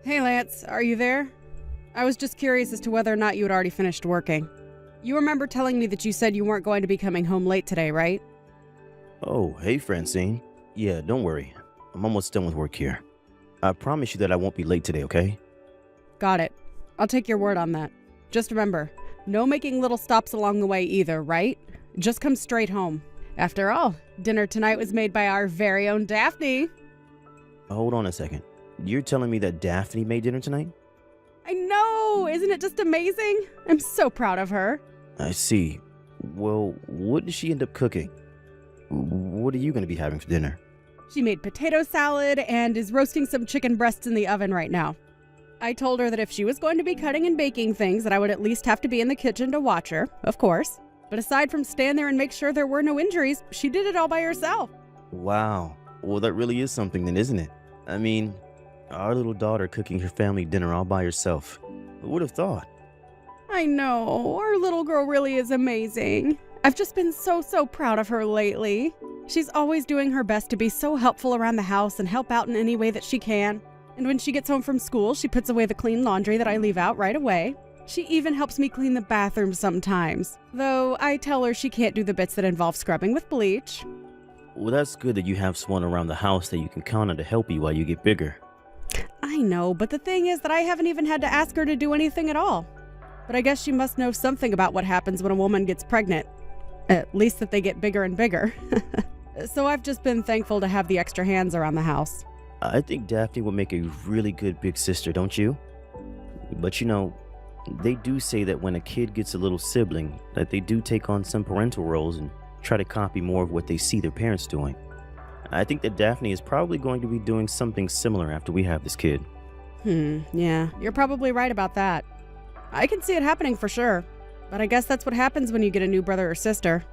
Hey Lance, are you there? I was just curious as to whether or not you had already finished working. You remember telling me that you said you weren't going to be coming home late today, right? Oh, hey, Francine. Yeah, don't worry. I'm almost done with work here. I promise you that I won't be late today, okay? Got it. I'll take your word on that. Just remember, no making little stops along the way either, right? Just come straight home. After all, dinner tonight was made by our very own Daphne. Hold on a second. You're telling me that Daphne made dinner tonight? I know! Isn't it just amazing? I'm so proud of her. I see. Well, what did she end up cooking? What are you going to be having for dinner? She made potato salad and is roasting some chicken breasts in the oven right now. I told her that if she was going to be cutting and baking things, that I would at least have to be in the kitchen to watch her, of course. But aside from stand there and make sure there were no injuries, she did it all by herself. Wow. Well, that really is something then, isn't it? I mean, our little daughter cooking her family dinner all by herself. Who would have thought? I know, our little girl really is amazing. I've just been so proud of her lately. She's always doing her best to be so helpful around the house and help out in any way that she can. And when she gets home from school, she puts away the clean laundry that I leave out right away. She even helps me clean the bathroom sometimes, though I tell her she can't do the bits that involve scrubbing with bleach. Well, that's good that you have someone around the house that you can count on to help you while you get bigger. I know, but the thing is that I haven't even had to ask her to do anything at all. But I guess she must know something about what happens when a woman gets pregnant. At least that they get bigger and bigger. So I've just been thankful to have the extra hands around the house. I think Daphne would make a really good big sister, don't you? But you know, they do say that when a kid gets a little sibling, that they do take on some parental roles and try to copy more of what they see their parents doing. I think that Daphne is probably going to be doing something similar after we have this kid. Yeah, you're probably right about that. I can see it happening for sure. But I guess that's what happens when you get a new brother or sister.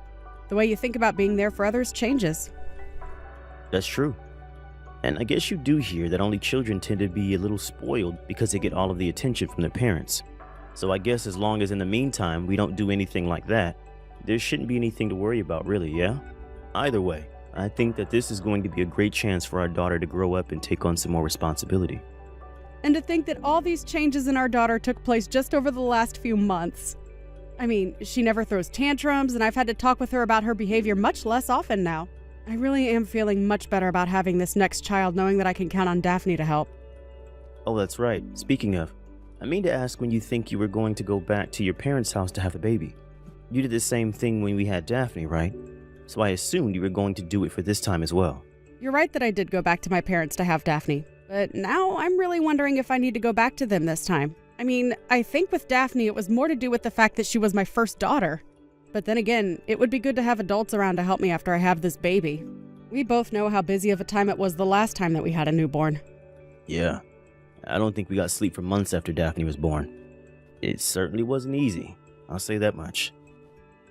The way you think about being there for others changes. That's true. And I guess you do hear that only children tend to be a little spoiled because they get all of the attention from their parents. So I guess as long as in the meantime we don't do anything like that, there shouldn't be anything to worry about really, yeah? Either way, I think that this is going to be a great chance for our daughter to grow up and take on some more responsibility. And to think that all these changes in our daughter took place just over the last few months. I mean, she never throws tantrums, and I've had to talk with her about her behavior much less often now. I really am feeling much better about having this next child, knowing that I can count on Daphne to help. Oh, that's right. Speaking of, I mean to ask when you think you were going to go back to your parents' house to have a baby. You did the same thing when we had Daphne, right? So I assumed you were going to do it for this time as well. You're right that I did go back to my parents to have Daphne, but now I'm really wondering if I need to go back to them this time. I mean, I think with Daphne it was more to do with the fact that she was my first daughter. But then again, it would be good to have adults around to help me after I have this baby. We both know how busy of a time it was the last time that we had a newborn. Yeah, I don't think we got sleep for months after Daphne was born. It certainly wasn't easy, I'll say that much.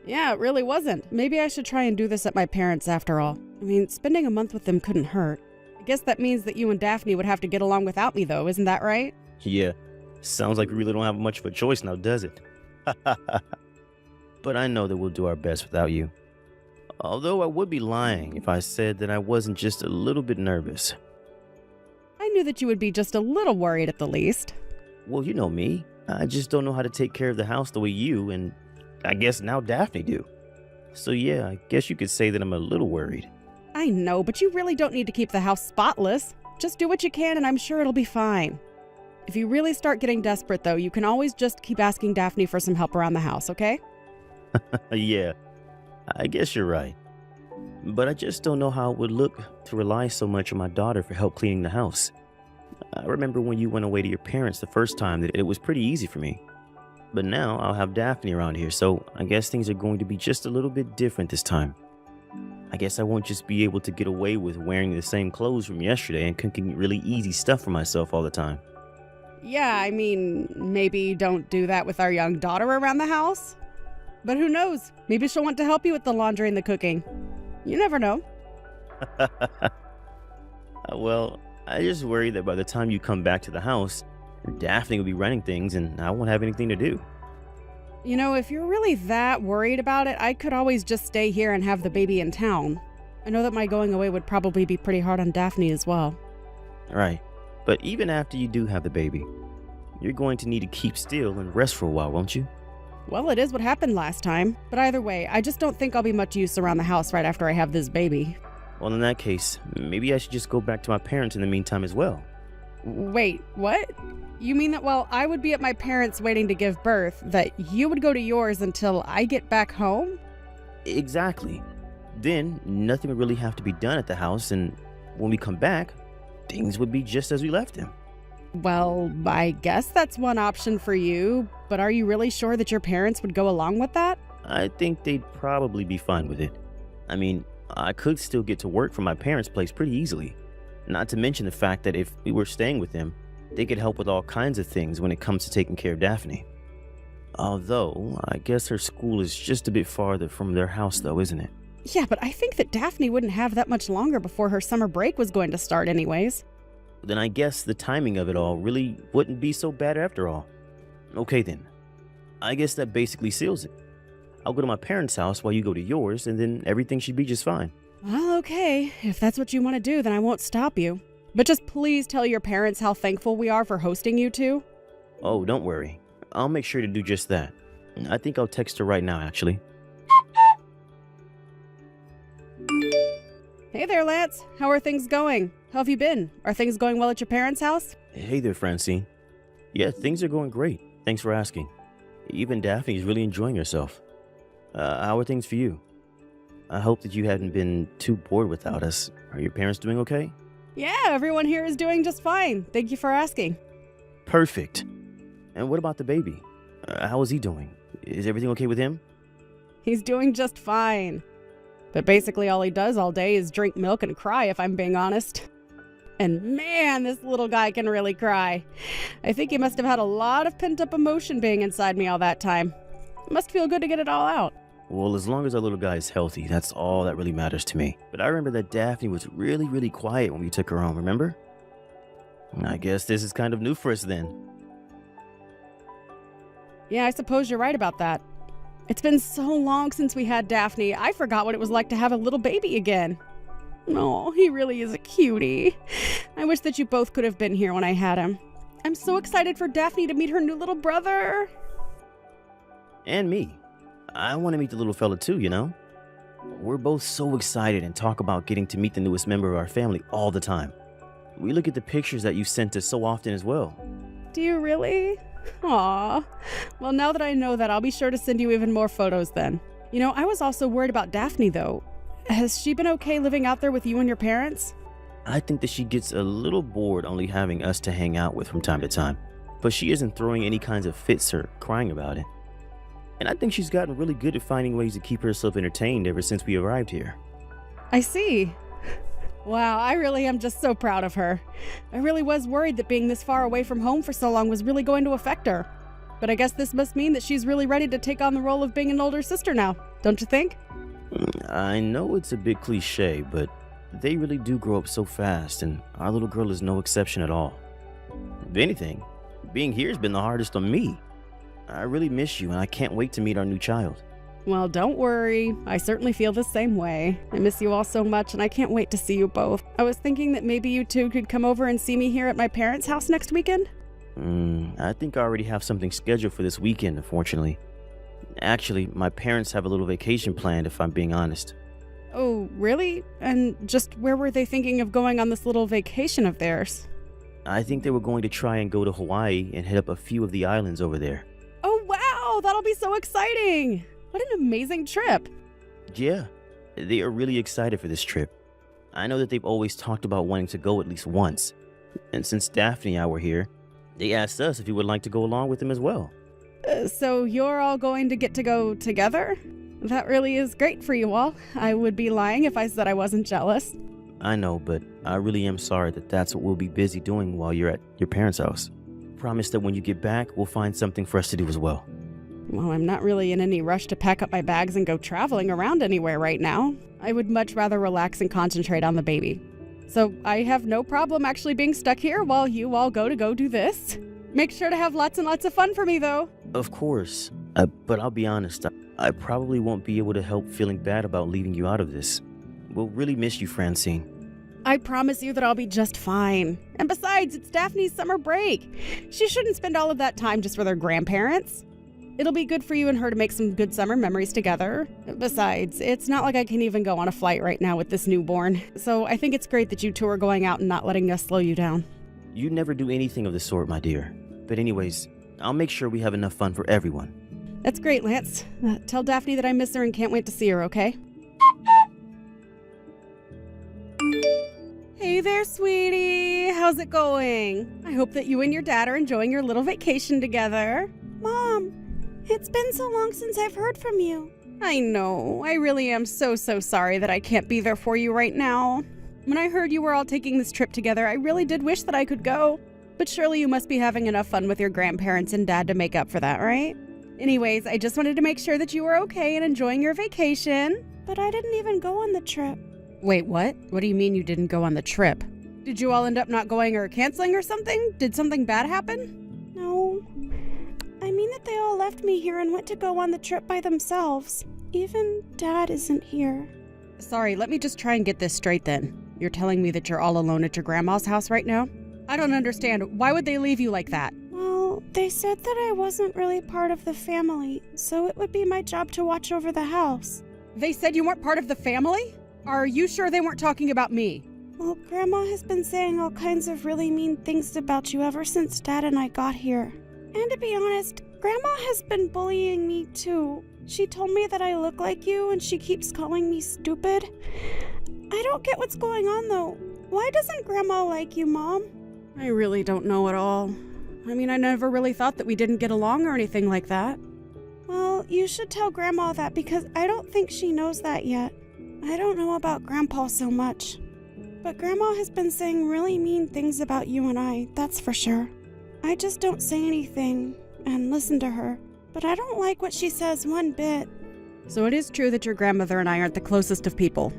Yeah, it really wasn't. Maybe I should try and do this at my parents' after all. I mean, spending a month with them couldn't hurt. I guess that means that you and Daphne would have to get along without me though, isn't that right? Yeah, sounds like we really don't have much of a choice now, does it? But I know that we'll do our best without you. Although I would be lying if I said that I wasn't just a little bit nervous. I knew that you would be just a little worried at the least. Well, you know me. I just don't know how to take care of the house the way you and I guess now Daphne do. So yeah, I guess you could say that I'm a little worried. I know, but you really don't need to keep the house spotless. Just do what you can and I'm sure it'll be fine. If you really start getting desperate though, you can always just keep asking Daphne for some help around the house, okay? Yeah, I guess you're right. But I just don't know how it would look to rely so much on my daughter for help cleaning the house. I remember when you went away to your parents the first time that it was pretty easy for me. But now I'll have Daphne around here, so I guess things are going to be just a little bit different this time. I guess I won't just be able to get away with wearing the same clothes from yesterday and cooking really easy stuff for myself all the time. Yeah, I mean, maybe don't do that with our young daughter around the house. But who knows? Maybe she'll want to help you with the laundry and the cooking. You never know. Well, I just worry that by the time you come back to the house, Daphne will be running things and I won't have anything to do. You know, if you're really that worried about it, I could always just stay here and have the baby in town. I know that my going away would probably be pretty hard on Daphne as well. Right. But even after you do have the baby, you're going to need to keep still and rest for a while, won't you? Well, it is what happened last time. But either way, I just don't think I'll be much use around the house right after I have this baby. Well, in that case, maybe I should just go back to my parents in the meantime as well. Wait, what? You mean that while I would be at my parents' waiting to give birth, that you would go to yours until I get back home? Exactly. Then, nothing would really have to be done at the house, and when we come back, things would be just as we left them. Well, I guess that's one option for you, but are you really sure that your parents would go along with that? I think they'd probably be fine with it. I mean, I could still get to work from my parents' place pretty easily. Not to mention the fact that if we were staying with them, they could help with all kinds of things when it comes to taking care of Daphne. Although, I guess her school is just a bit farther from their house though, isn't it? Yeah, but I think that Daphne wouldn't have that much longer before her summer break was going to start anyways. Then I guess the timing of it all really wouldn't be so bad after all. Okay then. I guess that basically seals it. I'll go to my parents' house while you go to yours, and then everything should be just fine. Well, okay. If that's what you want to do, then I won't stop you. But just please tell your parents how thankful we are for hosting you two. Oh, don't worry. I'll make sure to do just that. I think I'll text her right now, actually. Hey there, Lance. How are things going? How have you been? Are things going well at your parents' house? Hey there, Francine. Yeah, things are going great. Thanks for asking. Even Daphne's really enjoying herself. How are things for you? I hope that you haven't been too bored without us. Are your parents doing okay? Yeah, everyone here is doing just fine. Thank you for asking. Perfect. And what about the baby? How is he doing? Is everything okay with him? He's doing just fine. But basically all he does all day is drink milk and cry, if I'm being honest. And man, this little guy can really cry. I think he must have had a lot of pent-up emotion being inside me all that time. It must feel good to get it all out. Well, as long as our little guy is healthy, that's all that really matters to me. But I remember that Daphne was really quiet when we took her home, remember? I guess this is kind of new for us then. Yeah, I suppose you're right about that. It's been so long since we had Daphne, I forgot what it was like to have a little baby again. Oh, he really is a cutie. I wish that you both could have been here when I had him. I'm so excited for Daphne to meet her new little brother. And me. I want to meet the little fella too, you know? We're both so excited and talk about getting to meet the newest member of our family all the time. We look at the pictures that you sent us so often as well. Do you really? Aw. Well, now that I know that, I'll be sure to send you even more photos then. You know, I was also worried about Daphne though. Has she been okay living out there with you and your parents? I think that she gets a little bored only having us to hang out with from time to time. But she isn't throwing any kinds of fits or crying about it. And I think she's gotten really good at finding ways to keep herself entertained ever since we arrived here. I see. Wow, I really am just so proud of her. I really was worried that being this far away from home for so long was really going to affect her. But I guess this must mean that she's really ready to take on the role of being an older sister now, don't you think? I know it's a bit cliche, but they really do grow up so fast, and our little girl is no exception at all. If anything, being here has been the hardest on me. I really miss you, and I can't wait to meet our new child. Well, don't worry. I certainly feel the same way. I miss you all so much, and I can't wait to see you both. I was thinking that maybe you two could come over and see me here at my parents' house next weekend. I think I already have something scheduled for this weekend, unfortunately. Actually, my parents have a little vacation planned, if I'm being honest. Oh, really? And just where were they thinking of going on this little vacation of theirs? I think they were going to try and go to Hawaii and hit up a few of the islands over there. Oh, wow! That'll be so exciting! What an amazing trip! Yeah, they are really excited for this trip. I know that they've always talked about wanting to go at least once. And since Daphne and I were here, they asked us if we would like to go along with them as well. So you're all going to get to go together? That really is great for you all. I would be lying if I said I wasn't jealous. I know, but I really am sorry that that's what we'll be busy doing while you're at your parents' house. Promise that when you get back, we'll find something for us to do as well. Well, I'm not really in any rush to pack up my bags and go traveling around anywhere right now. I would much rather relax and concentrate on the baby. So I have no problem actually being stuck here while you all go do this. Make sure to have lots and lots of fun for me, though. Of course, but I'll be honest, I probably won't be able to help feeling bad about leaving you out of this. We'll really miss you, Francine. I promise you that I'll be just fine. And besides, it's Daphne's summer break. She shouldn't spend all of that time just with her grandparents. It'll be good for you and her to make some good summer memories together. Besides, it's not like I can even go on a flight right now with this newborn. So I think it's great that you two are going out and not letting us slow you down. You never do anything of the sort, my dear. But anyways, I'll make sure we have enough fun for everyone. That's great, Lance. Tell Daphne that I miss her and can't wait to see her, okay? Hey there, sweetie. How's it going? I hope that you and your dad are enjoying your little vacation together. Mom, it's been so long since I've heard from you. I know. I really am so sorry that I can't be there for you right now. When I heard you were all taking this trip together, I really did wish that I could go. But surely you must be having enough fun with your grandparents and dad to make up for that, right? Anyways, I just wanted to make sure that you were okay and enjoying your vacation. But I didn't even go on the trip. Wait, what? What do you mean you didn't go on the trip? Did you all end up not going or canceling or something? Did something bad happen? No. I mean that they all left me here and went to go on the trip by themselves. Even Dad isn't here. Sorry, let me just try and get this straight then. You're telling me that you're all alone at your grandma's house right now? I don't understand. Why would they leave you like that? Well, they said that I wasn't really part of the family, so it would be my job to watch over the house. They said you weren't part of the family? Are you sure they weren't talking about me? Well, Grandma has been saying all kinds of really mean things about you ever since Dad and I got here. And to be honest, Grandma has been bullying me too. She told me that I look like you and she keeps calling me stupid. I don't get what's going on though. Why doesn't Grandma like you, Mom? I really don't know at all. I mean, I never really thought that we didn't get along or anything like that. Well, you should tell Grandma that because I don't think she knows that yet. I don't know about Grandpa so much. But Grandma has been saying really mean things about you and I, that's for sure. I just don't say anything and listen to her. But I don't like what she says one bit. So it is true that your grandmother and I aren't the closest of people.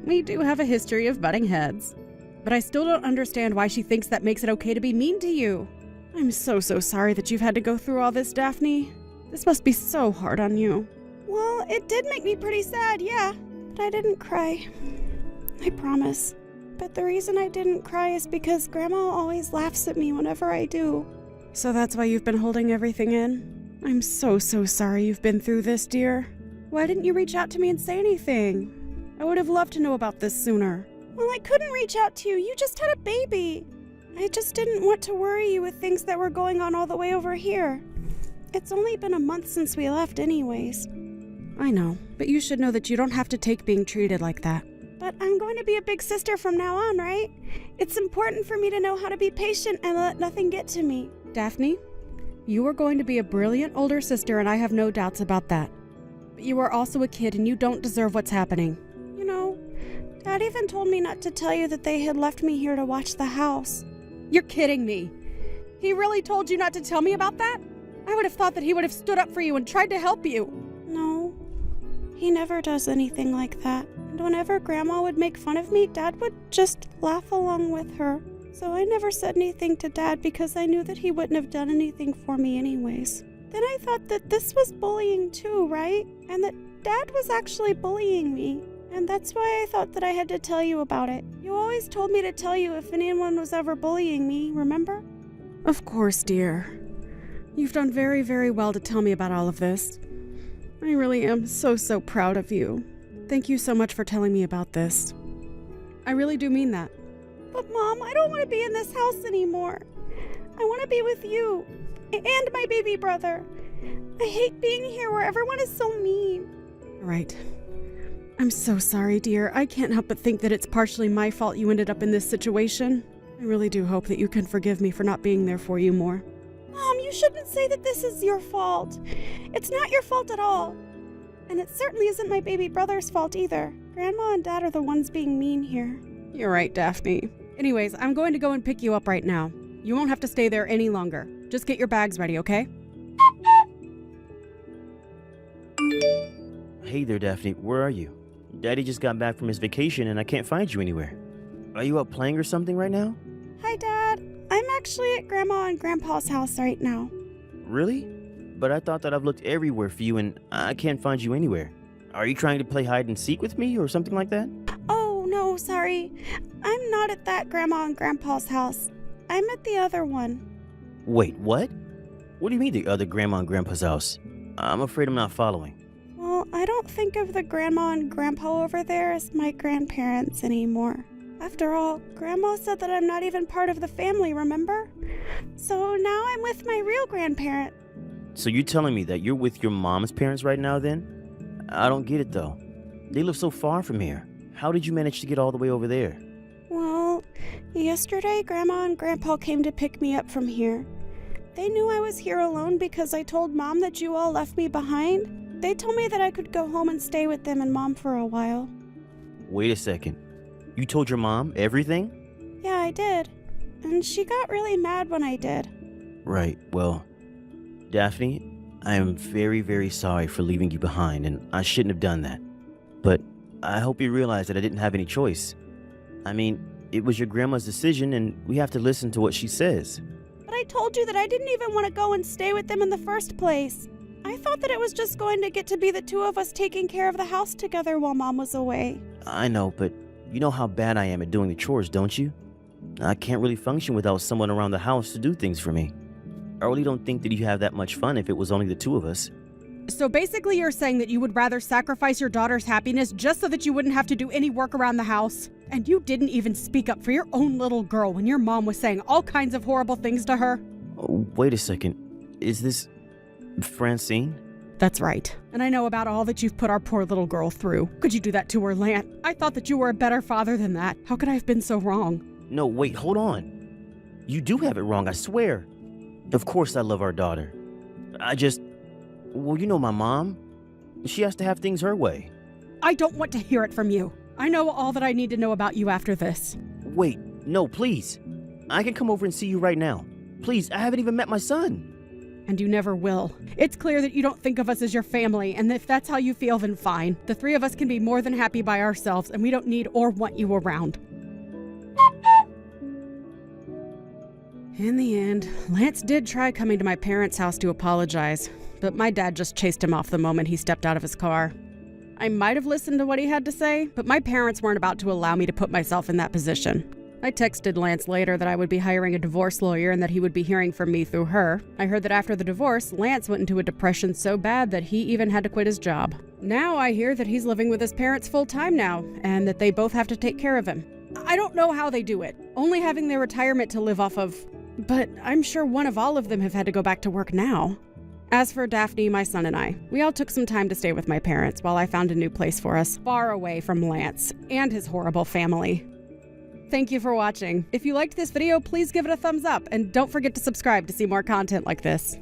We do have a history of butting heads. But I still don't understand why she thinks that makes it okay to be mean to you. I'm so sorry that you've had to go through all this, Daphne. This must be so hard on you. Well, it did make me pretty sad, yeah. But I didn't cry. I promise. But the reason I didn't cry is because Grandma always laughs at me whenever I do. So that's why you've been holding everything in? I'm so sorry you've been through this, dear. Why didn't you reach out to me and say anything? I would have loved to know about this sooner. Well, I couldn't reach out to you. You just had a baby. I just didn't want to worry you with things that were going on all the way over here. It's only been a month since we left anyways. I know, but you should know that you don't have to take being treated like that. But I'm going to be a big sister from now on, right? It's important for me to know how to be patient and let nothing get to me. Daphne, you are going to be a brilliant older sister, and I have no doubts about that. But you are also a kid, and you don't deserve what's happening. You know, Dad even told me not to tell you that they had left me here to watch the house. You're kidding me. He really told you not to tell me about that? I would have thought that he would have stood up for you and tried to help you. No, he never does anything like that. And whenever Grandma would make fun of me, Dad would just laugh along with her. So I never said anything to Dad because I knew that he wouldn't have done anything for me anyways. Then I thought that this was bullying too, right? And that Dad was actually bullying me. And that's why I thought that I had to tell you about it. You always told me to tell you if anyone was ever bullying me, remember? Of course, dear. You've done very well to tell me about all of this. I really am so proud of you. Thank you so much for telling me about this. I really do mean that. But Mom, I don't want to be in this house anymore. I want to be with you and my baby brother. I hate being here where everyone is so mean. Right. I'm so sorry, dear. I can't help but think that it's partially my fault you ended up in this situation. I really do hope that you can forgive me for not being there for you more. Mom, you shouldn't say that this is your fault. It's not your fault at all. And it certainly isn't my baby brother's fault either. Grandma and Dad are the ones being mean here. You're right, Daphne. Anyways, I'm going to go and pick you up right now. You won't have to stay there any longer. Just get your bags ready, okay? Hey there, Daphne. Where are you? Daddy just got back from his vacation and I can't find you anywhere. Are you out playing or something right now? Hi, Dad. I'm actually at Grandma and Grandpa's house right now. Really? But I thought that I've looked everywhere for you and I can't find you anywhere. Are you trying to play hide and seek with me or something like that? Oh, no, sorry. I'm not at that Grandma and Grandpa's house. I'm at the other one. Wait, what? What do you mean the other grandma and grandpa's house? I'm afraid I'm not following. Well, I don't think of the Grandma and Grandpa over there as my grandparents anymore. After all, Grandma said that I'm not even part of the family, remember? So now I'm with my real grandparent. So you're telling me that you're with your mom's parents right now then? I don't get it though. They live so far from here. How did you manage to get all the way over there? Well, yesterday Grandma and Grandpa came to pick me up from here. They knew I was here alone because I told Mom that you all left me behind. They told me that I could go home and stay with them and Mom for a while. Wait a second. You told your mom everything? Yeah, I did. And she got really mad when I did. Right, well, Daphne, I am very, very sorry for leaving you behind, and I shouldn't have done that. But I hope you realize that I didn't have any choice. I mean, it was your grandma's decision, and we have to listen to what she says. But I told you that I didn't even want to go and stay with them in the first place. I thought that it was just going to get to be the two of us taking care of the house together while Mom was away. I know, but you know how bad I am at doing the chores, don't you? I can't really function without someone around the house to do things for me. I really don't think that you have that much fun if it was only the two of us. So basically you're saying that you would rather sacrifice your daughter's happiness just so that you wouldn't have to do any work around the house? And you didn't even speak up for your own little girl when your mom was saying all kinds of horrible things to her? Oh, wait a second. Is this Francine? That's right. And I know about all that you've put our poor little girl through. Could you do that to her, Lance? I thought that you were a better father than that. How could I have been so wrong? No, wait, hold on. You do have it wrong, I swear. Of course I love our daughter. Well, you know my mom. She has to have things her way. I don't want to hear it from you. I know all that I need to know about you after this. Wait, no, please. I can come over and see you right now. Please, I haven't even met my son. And you never will. It's clear that you don't think of us as your family, and if that's how you feel, then fine. The three of us can be more than happy by ourselves, and we don't need or want you around. In the end, Lance did try coming to my parents' house to apologize, but my dad just chased him off the moment he stepped out of his car. I might have listened to what he had to say, but my parents weren't about to allow me to put myself in that position. I texted Lance later that I would be hiring a divorce lawyer and that he would be hearing from me through her. I heard that after the divorce, Lance went into a depression so bad that he even had to quit his job. Now I hear that he's living with his parents full-time now, and that they both have to take care of him. I don't know how they do it, only having their retirement to live off of, but I'm sure one of all of them have had to go back to work now. As for Daphne, my son and I, we all took some time to stay with my parents while I found a new place for us, far away from Lance and his horrible family. Thank you for watching. If you liked this video, please give it a thumbs up and don't forget to subscribe to see more content like this.